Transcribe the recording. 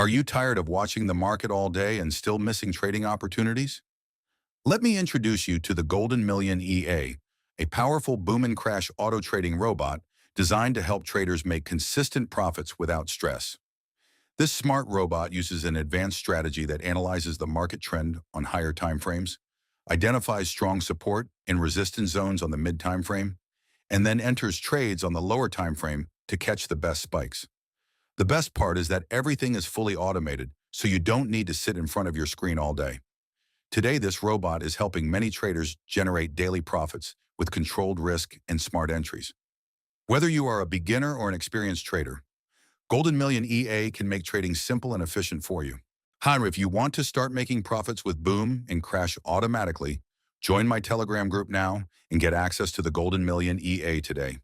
Are you tired of watching the market all day and still missing trading opportunities? Let me introduce you to the Golden Million EA, a powerful boom and crash auto trading robot designed to help traders make consistent profits without stress. This smart robot uses an advanced strategy that analyzes the market trend on higher time frames, identifies strong support and resistance zones on the mid time frame, and then enters trades on the lower time frame to catch the best spikes. The best part is that everything is fully automated, so you don't need to sit in front of your screen all day. Today, this robot is helping many traders generate daily profits with controlled risk and smart entries. Whether you are a beginner or an experienced trader, Golden Million EA can make trading simple and efficient for you. However, if you want to start making profits with boom and crash automatically, join my Telegram group now and get access to the Golden Million EA today.